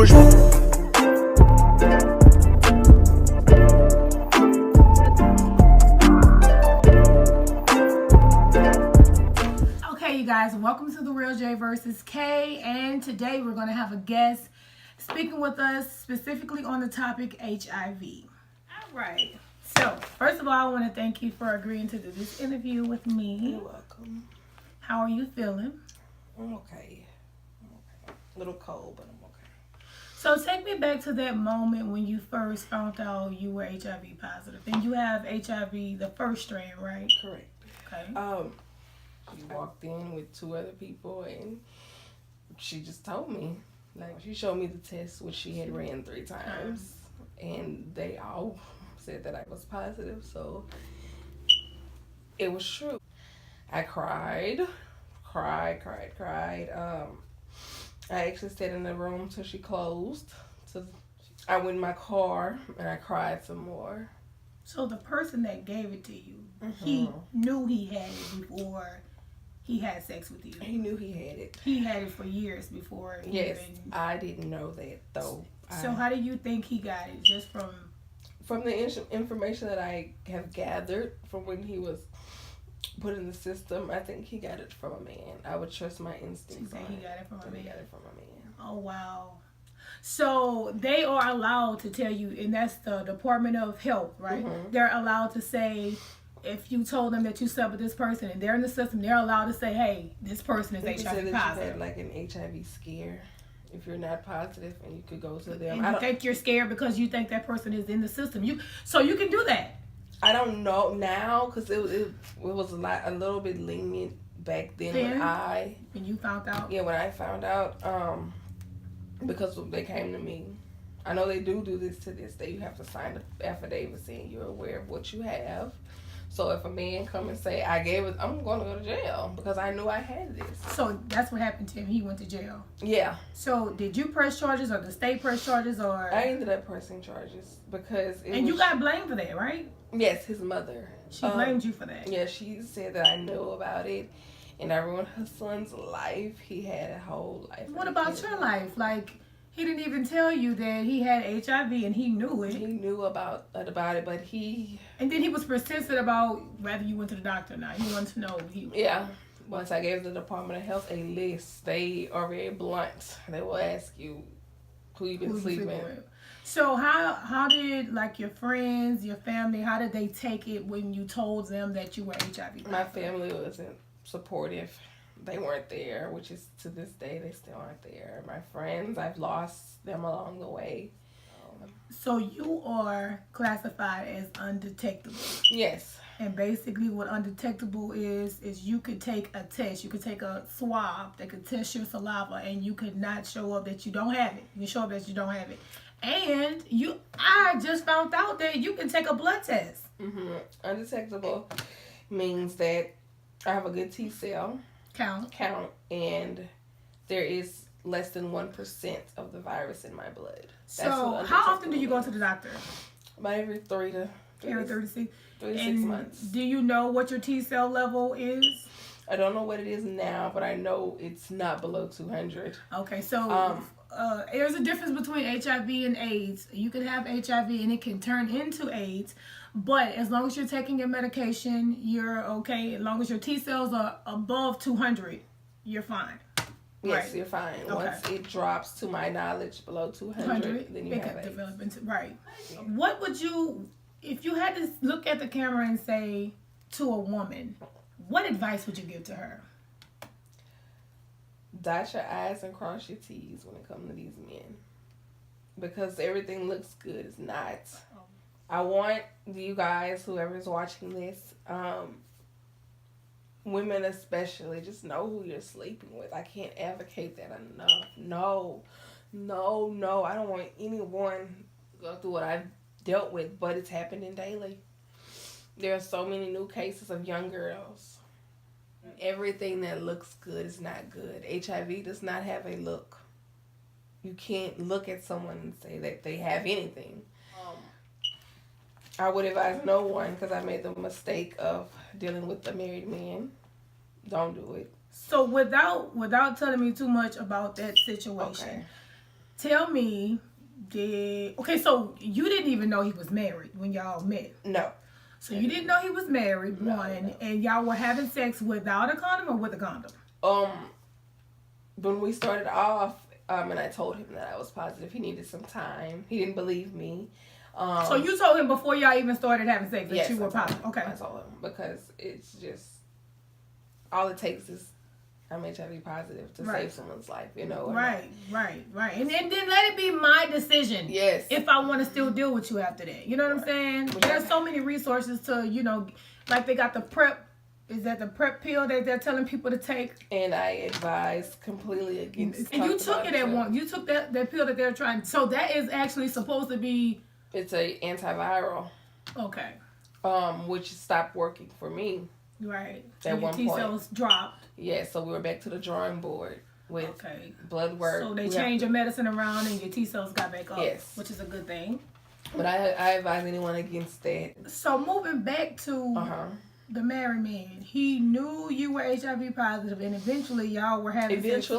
push. Okay, you guys, welcome to The Real Jayvskay, and today we're going to have a guest speaking with us specifically on the topic HIV. All right. So, first of all, I want to thank you for agreeing to do this interview with me. You're welcome. How are you feeling? I'm okay. A little cold, but I'm okay. So, take me back to that moment when you first found out you were HIV positive. And you have HIV, the first strand, right? Correct. Okay. She walked in with two other people, and she just told me. Like, she showed me the test, which she had ran 3 times, and they all said that I was positive, so it was true. I cried. I actually stayed in the room till she closed. So I went in my car, and I cried some more. So the person that gave it to you, he knew he had it before he had sex with you. He knew he had it. He had it for years before. Yes, I didn't know that though. So how do you think he got it? Just from the information that I have gathered from when he was put in the system, I think he got it from a man. I would trust my instincts. He got it from a man. He got it from a man. Oh wow. So they are allowed to tell you, and that's the Department of Health, right? They're allowed to say, if you told them that you slept with this person and they're in the system, they're allowed to say, hey, this person is HIV positive. You had like an HIV scare if you're not positive, and you could go to them. And you think you're scared because you think that person is in the system. So you can do that. I don't know now, because it was a little bit lenient back then when you found out. Yeah, when I found out, because they came to me. I know they do this to this day. You have to sign an affidavit saying you're aware of what you have. So if a man come and say, I gave it, I'm going to go to jail because I knew I had this. So that's what happened to him. He went to jail. Yeah. So did you press charges, or the state press charges, or? I ended up pressing charges because you got blamed for that, right? Yes, his mother. She blamed you for that. Yeah, she said that I knew about it, and I ruined her son's life. He had a whole life. What about your life? Like, he didn't even tell you that he had HIV, and he knew it. He knew about it, but he... And then he was persistent about whether you went to the doctor or not. He wanted to know. Yeah. Once I gave the Department of Health a list, they are very blunt. They will ask you who you've been sleeping with. So how did, like, your friends, your family, how did they take it when you told them that you were HIV? My family wasn't supportive. They weren't there, which is to this day, they still aren't there. My friends, I've lost them along the way. So you are classified as undetectable. Yes. And basically what undetectable is you could take a test. You could take a swab that could test your saliva, and you could not show up that you don't have it. You can show up that you don't have it. And I just found out that you can take a blood test. Undetectable means that I have a good T cell count, and there is less than 1% of the virus in my blood. So how often do you go to the doctor? About every 3 to 6 months. Do you know what your T cell level is? I don't know what it is now, but I know it's not below 200. Okay, so there's a difference between HIV and AIDS. You can have HIV and it can turn into AIDS, but as long as you're taking your medication, you're okay. As long as your T cells are above 200, you're fine. Yes, right. You're fine. Okay. Once it drops, to my knowledge, below 200, then you have AIDS. Develop into, right. What would you, if you had to look at the camera and say to a woman, what advice would you give to her? Dot your I's and cross your T's when it comes to these men. Because everything looks good. It's not. I want you guys, whoever's watching this, women especially, just know who you're sleeping with. I can't advocate that enough. No. I don't want anyone to go through what I've dealt with, but it's happening daily. There are so many new cases of young girls. Everything that looks good is not good. HIV does not have a look. You can't look at someone and say that they have anything. I would advise no one, because I made the mistake of dealing with a married man. Don't do it. So without telling me too much about that situation, tell me, so you didn't even know he was married when y'all met. No. So you didn't know he was married, No. And y'all were having sex without a condom or with a condom? When we started off, and I told him that I was positive, he needed some time. He didn't believe me. So you told him before y'all even started having sex that you were positive? Okay. I told him because it's just, all it takes is I'm HIV positive to save someone's life, you know. Right. And then let it be my decision. Yes. If I want to still deal with you after that. You know what I'm saying? Yeah. There's so many resources to, you know, like they got the PrEP. Is that the PrEP pill that they're telling people to take? And I advise completely against. And you took it at one. You took that pill that they're trying. So that is actually supposed to be. It's a antiviral. Okay. Which stopped working for me. Right. At one point. T cells dropped. Yeah, so we were back to the drawing board with blood work. So they changed your medicine around and your T cells got back up. Yes. Which is a good thing. But I advise anyone against that. So moving back to the married man, he knew you were HIV positive, and eventually y'all were having sex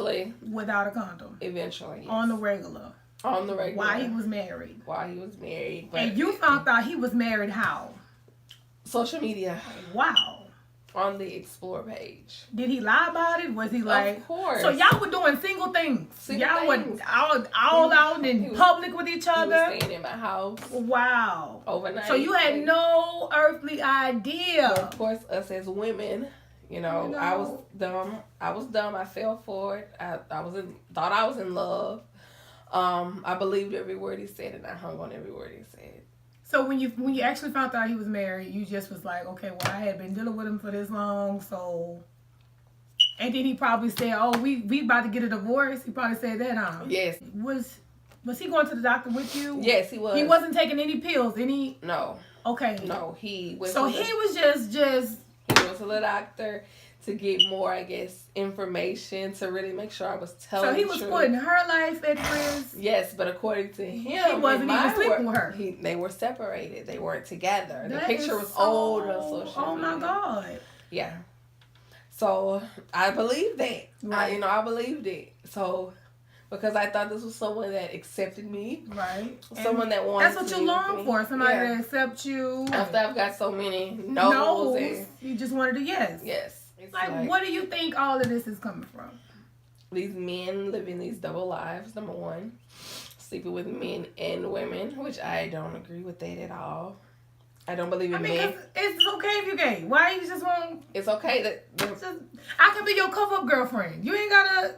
without a condom. Eventually, yes. On the regular. While he was married. But and you found out he was married how? Social media. Wow. On the Explore page. Did he lie about it? Was he like? Of course. So y'all were doing single things. Y'all were all out in public with each other. He was staying in my house. Wow. Overnight. So you had no earthly idea. But of course, us as women, you know, I was dumb. I fell for it. Thought I was in love. I believed every word he said, and I hung on every word he said. So when you actually found out he was married, you just was like, okay, well, I had been dealing with him for this long, so. And then he probably said, oh, we about to get a divorce. He probably said that, huh? Yes. Was he going to the doctor with you? Yes, he was. He wasn't taking any pills, No. Okay. No, he was. So he was just. He went to the doctor to get more, I guess, information to really make sure I was telling the truth. So he was putting her life at risk? Yes, but according to him, he wasn't even sleeping with her. They were separated. They weren't together. That the picture was old on social media. Oh my God. Yeah. So I believed that. Right. I believed it. So because I thought this was someone that accepted me. Right. Someone that wanted That's what you long for. Somebody that accepts you. After I've got so many no's. You just wanted a yes. Yes. Like, what do you think all of this is coming from? These men living these double lives, number one. Sleeping with men and women, which I don't agree with that at all. I don't believe in men. It's okay if you're gay. Why you just want... It's okay I can be your cover-up girlfriend. You ain't gotta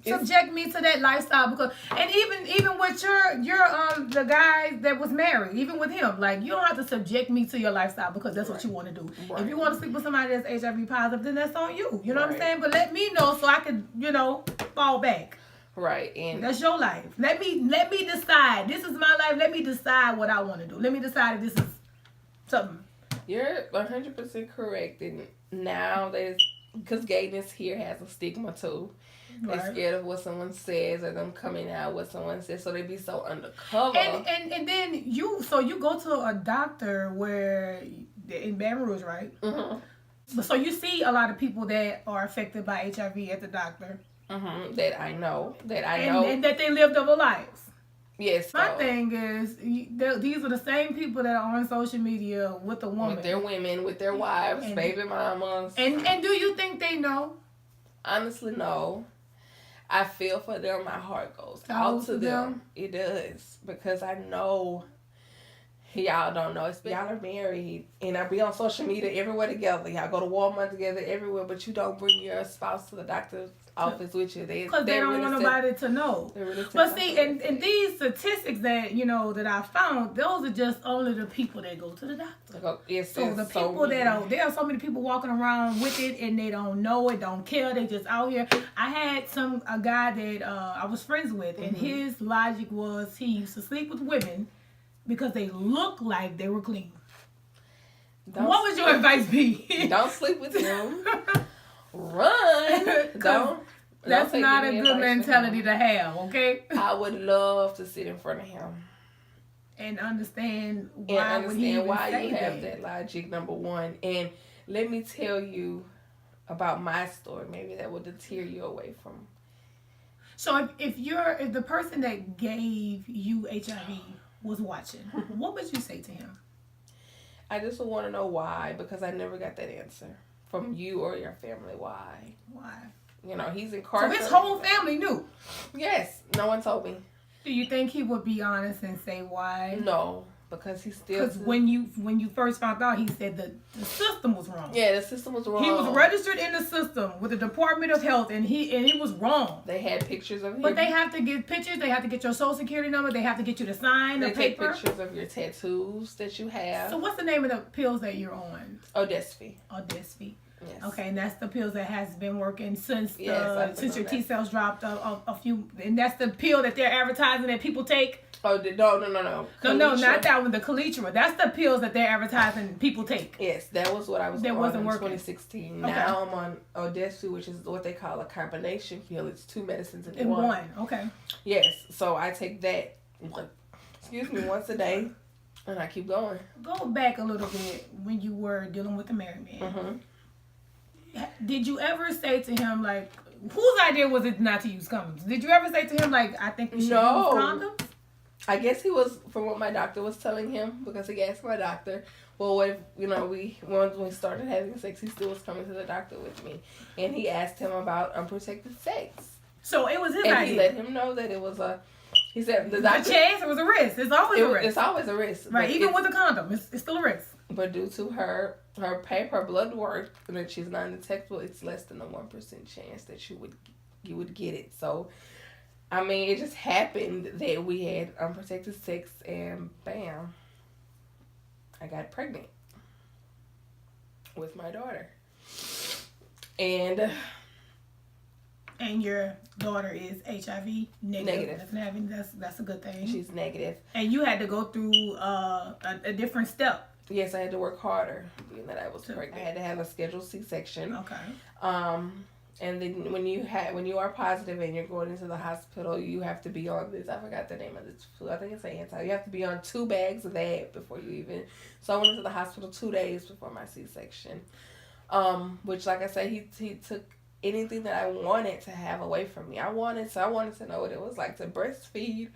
subject me to that lifestyle because... And even with the guy that was married, even with him, like, you don't have to subject me to your lifestyle because that's what you want to do. Right. If you want to sleep with somebody that's HIV positive, then that's on you. You know what I'm saying? But let me know so I can, fall back. Right. And that's your life. Let me decide. This is my life. Let me decide what I want to do. Let me decide if this is something. You're 100% correct. And now because gayness here has a stigma too. Right. They're scared of what someone says or them coming out what someone says, so they be so undercover. And then you go to a doctor where in Baton Rouge, right? Mm-hmm. So you see a lot of people that are affected by HIV at the doctor. Mm-hmm. That I know. And that they live double lives. Yes. My thing is, these are the same people that are on social media with a woman. With their women, with their wives, baby mamas. And do you think they know? Honestly, no. I feel for them. My heart goes out to them. It does. Because I know y'all don't know. Y'all are married. And I be on social media everywhere together. Y'all go to Walmart together everywhere. But you don't bring your spouse to the doctor's office with you. Because they don't want nobody to know. But see, and these statistics that, that I found, those are just only the people that go to the doctor. So the people there are so many people walking around with it and they don't know it, don't care. They just out here. I had a guy that I was friends with, and his logic was he used to sleep with women because they look like they were clean. What would your advice be? Don't sleep with them. Run. That's not a good mentality to have, okay? I would love to sit in front of him. And understand why you have that logic, number one. And let me tell you about my story. Maybe that will deter you away from So if the person that gave you HIV was watching, what would you say to him? I just want to know why, because I never got that answer from you or your family. Why? Why? You know, he's incarcerated. So his whole family knew? Yes. No one told me. Do you think he would be honest and say why? No, because he still... Because when you first found out, he said the system was wrong. Yeah, the system was wrong. He was registered in the system with the Department of Health, and it was wrong. They had pictures of him. But they have to get pictures. They have to get your social security number. They have to get you to sign the paper. They take pictures of your tattoos that you have. So what's the name of the pills that you're on? Odesphine. Odesphine. Yes. Okay, and that's the pills that has been working since since your T cells dropped a few, and that's the pill that they're advertising that people take. Oh, no, not that one. The Calitra. That's the pills that they're advertising people take. Yes, that was what I was on wasn't in working. 2016. Okay. Now I'm on Odesphine, which is what they call a combination pill. It's 2 medicines in one. one. Okay. Yes, so I take that. Once a day, and I keep going. Go back a little bit when you were dealing with the married man. Mm-hmm. Did you ever say to him, like, whose idea was it not to use condoms? Did you ever say to him, like, I think we should use condoms? I guess he was, from what my doctor was telling him, because he asked my doctor, well, what if, when we started having sex, he still was coming to the doctor with me. And he asked him about unprotected sex. So it was his idea. And he let him know that it was he said, the doctor... A chance, it was a risk. It's always a risk. It's always a risk. Right, even with a condom, it's still a risk. But due to her blood work, and that she's non-detectable, it's less than a 1% chance that you would get it. So, I mean, it just happened that we had unprotected sex, and bam, I got pregnant with my daughter. And your daughter is HIV negative. That's a good thing. She's negative. And you had to go through a different step. Yes, I had to work harder, being that I was pregnant. I had to have a scheduled C-section. Okay. And then when you are positive and you're going into the hospital, you have to be on this. I forgot the name of this. I think it's an anti. You have to be on 2 bags of that before you even. So I went into the hospital 2 days before my C-section. Which, like I said, he took anything that I wanted to have away from me. I wanted to know what it was like to breastfeed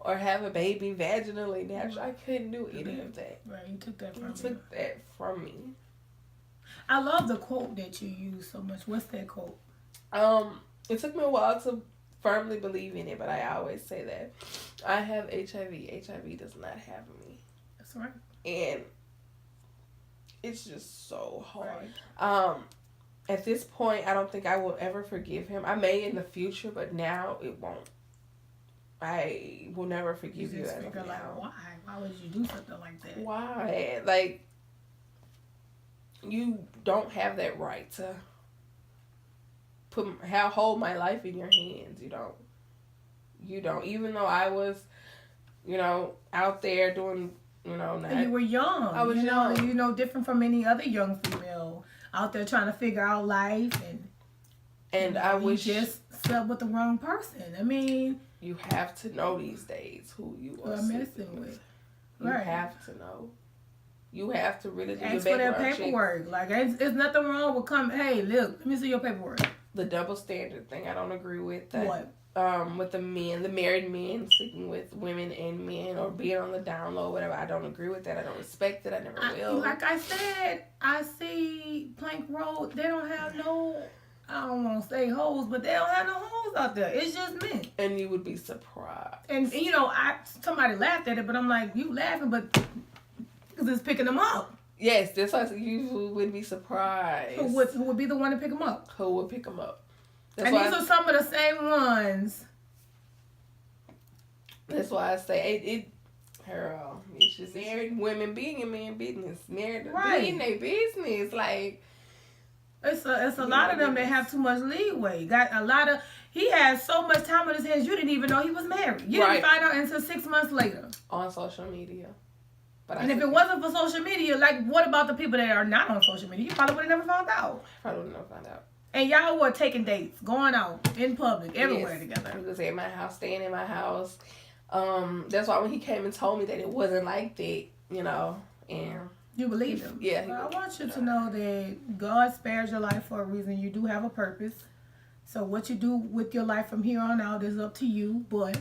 or have a baby vaginally natural. I couldn't do any of that. Right, you took that from me. You took that from me. I love the quote that you use so much. What's that quote? It took me a while to firmly believe in it, but I always say that I have HIV. HIV does not have me. That's right. And it's just so hard. Right. At this point, I don't think I will ever forgive him. I may in the future, but now it won't. I will never forgive you. Just figure like, why? Why would you do something like that? Why? Like, you don't have that right to hold my life in your hands. You don't. Even though I was, out there doing, And you were young. I was young. Different from any other young female out there trying to figure out life, and I wish you just slept with the wrong person. I mean, you have to know these days who you are messing with. You have to know. You have to really do ask for that paperwork. Like, it's nothing wrong with hey, look, let me see your paperwork. The double standard thing, I don't agree with that. What? With the married men sleeping with women and men, or being on the down low, whatever. I don't agree with that. I don't respect it. I never will. Like I said, I see Plank Road. They don't have no, I don't want to say hoes, but they don't have no hoes out there. It's just men. And you would be surprised. And somebody laughed at it, but I'm like, you laughing, but because it's picking them up. Yes, that's why you would be surprised. Who would be the one to pick them up? Who would pick them up? And these are some of the same ones. That's why I say it's just married women being in man business, married being their business. Like, it's a lot of them that have too much leeway. Got a lot of. He had so much time on his hands. You didn't even know he was married. You didn't find out until 6 months later on social media. But if it wasn't for social media, like, what about the people that are not on social media? You probably would have never found out. Probably would have never found out. And y'all were taking dates, going out in public, everywhere together. He was at my house, staying in my house. That's why when he came and told me that it wasn't like that, and you believe him. Yeah. I want you to know that God spared your life for a reason. You do have a purpose. So what you do with your life from here on out is up to you. But,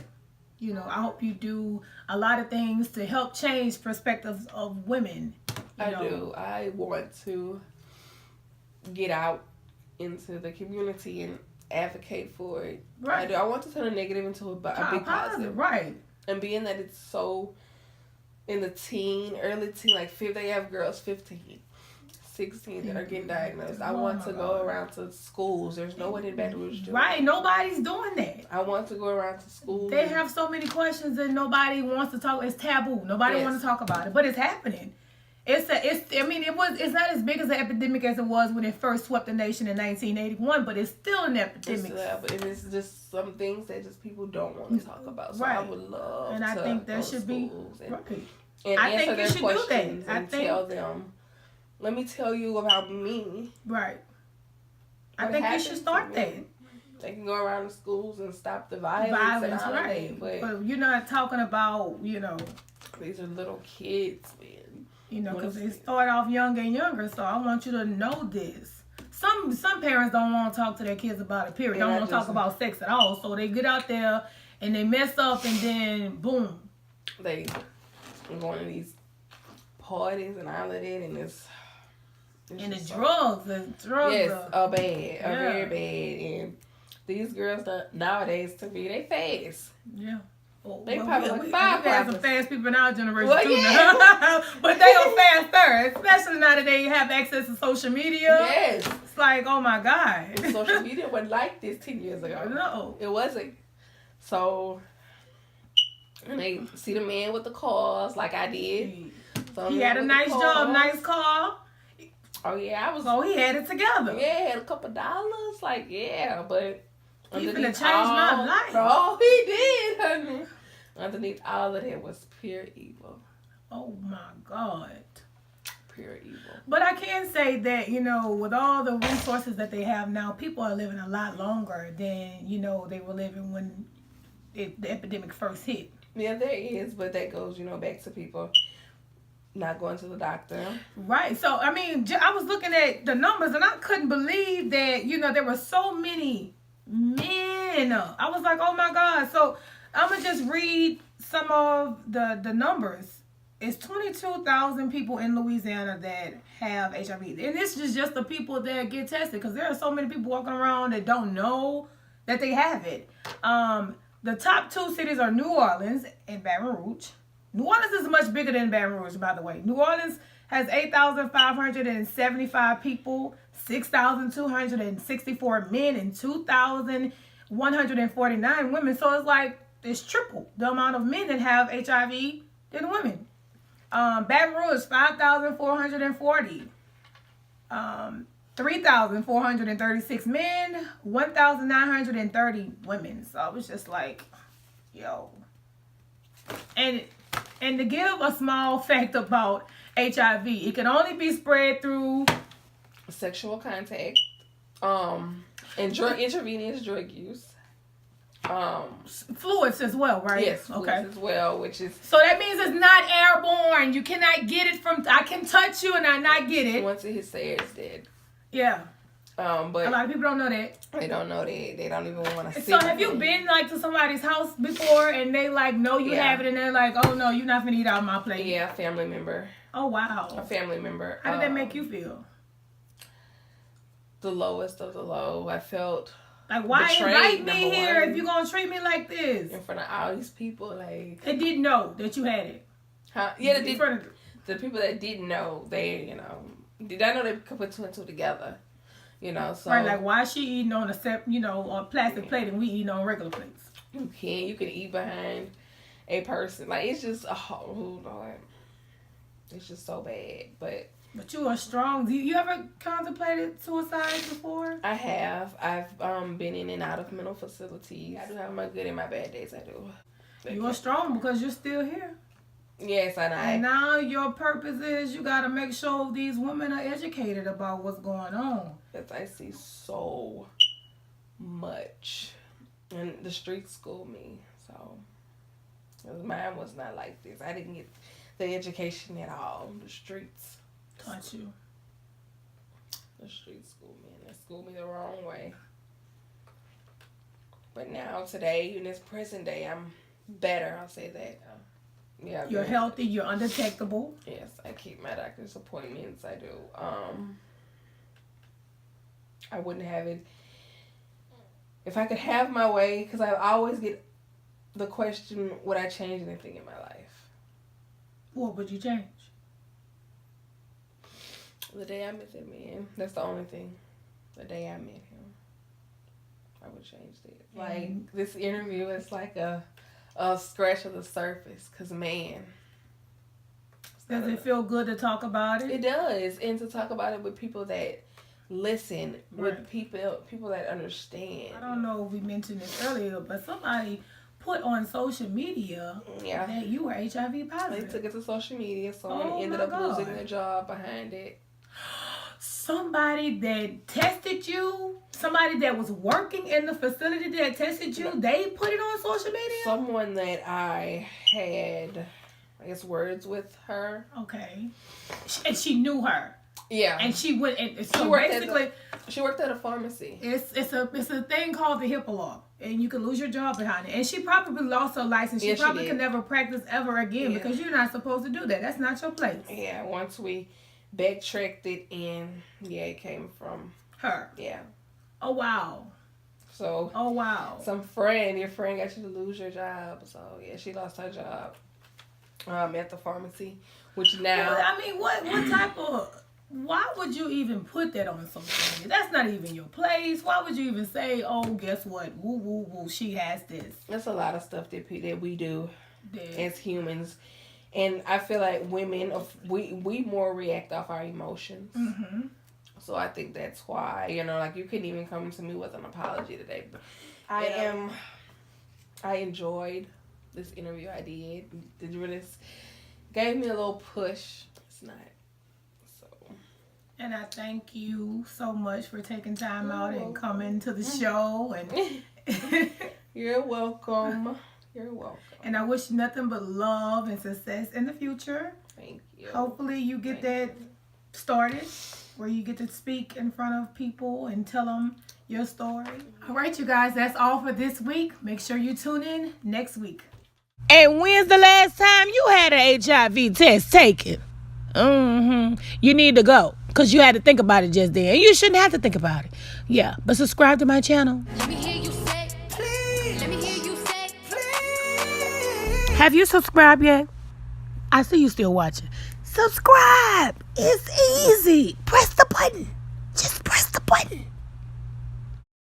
you know, I hope you do a lot of things to help change perspectives of women. I do. I want to get out into the community and advocate for it. Right. I do. I want to turn a negative into a big positive. Right. And being that it's so in the early teen, like they have girls 15, 16 that are getting diagnosed. I want to go around to schools. There's no one in Baton Rouge doing Right. Nobody's doing that. I want to go around to schools. They have so many questions and nobody wants to talk. It's taboo. Nobody wants to talk about it, but it's happening. It's not as big as an epidemic as it was when it first swept the nation in 1981, but it's still an epidemic. It's just some things that just people don't want to talk about. So I would love and I to think that should be and I answer think their you should questions do that. and tell them, let me tell you about me. Right. I think you should start that. They can go around the schools and stop the violence and all right. That, but you're not talking about, these are little kids, man. Because they start off younger and younger, so I want you to know this. Some parents don't want to talk to their kids about it, period. Don't want to talk about sex at all, so they get out there and they mess up and then, boom. They go to these parties and all of that, and it's and the drugs yes, are bad, are very bad, and these girls nowadays, to me, they fast. Yeah. They probably like five. We got some fast people in our generation too now. But they are faster, especially now that they have access to social media. Yes. It's like, oh my God. Social media wasn't like this 10 years ago. No. It wasn't. So, and they see the man with the cars like I did. So he had a nice job, nice car. Oh, yeah. So he had it together. Yeah, had a couple dollars. Like, yeah, but he finna change my life. Oh, he did, honey. Underneath all of that was pure evil. Oh my God. Pure evil. But I can say that, with all the resources that they have now, people are living a lot longer than, they were living when the epidemic first hit. Yeah, there is, but that goes, back to people not going to the doctor. Right. So, I was looking at the numbers and I couldn't believe that, there were so many men. I was like, oh my God. So I'm going to just read some of the numbers. It's 22,000 people in Louisiana that have HIV. And this is just the people that get tested, because there are so many people walking around that don't know that they have it. The top two cities are New Orleans and Baton Rouge. New Orleans is much bigger than Baton Rouge, by the way. New Orleans has 8,575 people, 6,264 men, and 2,149 women. So it's like it's triple the amount of men that have HIV than women. Baton Rouge, 5,440. 3,436 men, 1,930 women. So I was just like, yo. And to give a small fact about HIV, it can only be spread through sexual contact, and intravenous drug use. Fluids as well, right? Yes, fluids as well, which is... So that means it's not airborne. You cannot get it from... I can touch you and I not get it. Once it hits the air, it's dead. Yeah. But a lot of people don't know that. They don't know that. They don't even want to see. So have you been to somebody's house before and they know you have it and they're like, oh no, you're not gonna eat out my plate? Yeah, a family member. Oh wow. A family member. How did that make you feel? The lowest of the low. I felt like, why invite me here if you're gonna treat me like this? In front of all these people, they didn't know that you had it. Huh? Yeah, they did. The people that didn't know, they did I know they could put two and two together. So right, like why is she eating on a on a plastic plate and we eating on regular plates? You can eat behind a person. Like it's just it's just so bad. But you are strong. You ever contemplated suicide before? I have. I've been in and out of mental facilities. I do have my good and my bad days. I do. You are strong because you're still here. Yes, and now your purpose is you got to make sure these women are educated about what's going on. Because I see so much. And the streets school me. So, mine was not like this. I didn't get the education at all. The streets taught you. The streets school me. And they schooled me the wrong way. But now, today, in this present day, I'm better. I'll say that. Yeah, you're healthy. You're undetectable. Yes, I keep my doctor's appointments. I do. I wouldn't have it if I could have my way, because I always get the question, would I change anything in my life? What would you change? The day I met that man. That's the only thing. The day I met him, I would change it. Like, this interview is like a scratch of the surface, because, man. Does it feel good to talk about it? It does. And to talk about it with people that listen, with people that understand. I don't know if we mentioned this earlier, but somebody put on social media that you were HIV positive. They took it to social media. Someone ended up losing their job behind it. Somebody that tested you, somebody that was working in the facility that tested you, they put it on social media? Someone that I had, I guess, words with her. Okay. And she knew her. Yeah. And she went, and so she worked at a pharmacy. It's a thing called the HIPAA law, and you can lose your job behind it. And she probably lost her license. She probably can never practice ever again because you're not supposed to do that. That's not your place. Yeah, once we backtracked it, and it came from her. Yeah. Oh, wow. So. Oh, wow. Your friend got you to lose your job. So, yeah, she lost her job at the pharmacy, which now. Well, I mean, what type of. Why would you even put that on social media? That's not even your place. Why would you even say, oh, guess what? Woo, woo, woo, she has this. There's a lot of stuff that we do as humans. And I feel like women, we more react off our emotions. Mm-hmm. So I think that's why, like, you couldn't even come to me with an apology today. But I enjoyed this interview I did. It really gave me a little push. It's not. And I thank you so much for taking time out and coming to the show. And You're welcome. You're welcome. And I wish you nothing but love and success in the future. Thank you. Hopefully you get that started where you get to speak in front of people and tell them your story. All right, you guys, that's all for this week. Make sure you tune in next week. And when's the last time you had an HIV test taken? You need to go because you had to think about it just then. You shouldn't have to think about it. Yeah, but subscribe to my channel. Let me hear you say, please. Let me hear you say, please. Have you subscribed yet? I see you still watching. Subscribe. It's easy. Press the button. Just press the button.